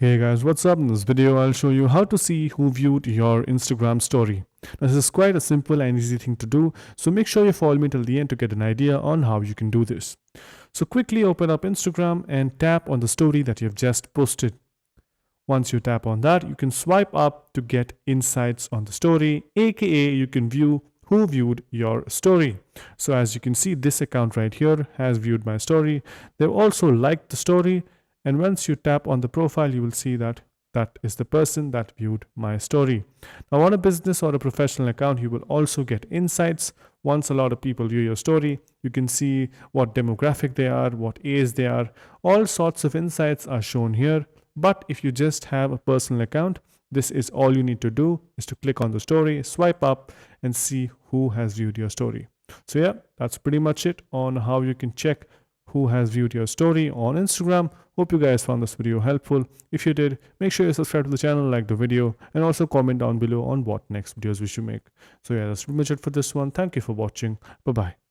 Hey guys, what's up? In this video, I'll show you how to see who viewed your Instagram story. Now, this is quite a simple and easy thing to do, so make sure you follow me till the end to get an idea on how you can do this. So quickly open up Instagram and tap on the story that you've just posted. Once you tap on that, you can swipe up to get insights on the story, aka you can view who viewed your story. So as you can see, this account right here has viewed my story. They've also liked the story. And once you tap on the profile, you will see that that is the person that viewed my story. Now, on a business or a professional account, you will also get insights. Once a lot of people view your story, you can see what demographic they are, what age they are. All sorts of insights are shown here. But if you just have a personal account, this is all you need to do is to click on the story, swipe up, and see who has viewed your story. So yeah, that's pretty much it on how you can check who has viewed your story on Instagram. Hope you guys found this video helpful. If you did, make sure you subscribe to the channel, like the video, and also comment down below on what next videos we should make. So yeah, that's pretty much it for this one. Thank you for watching. Bye bye.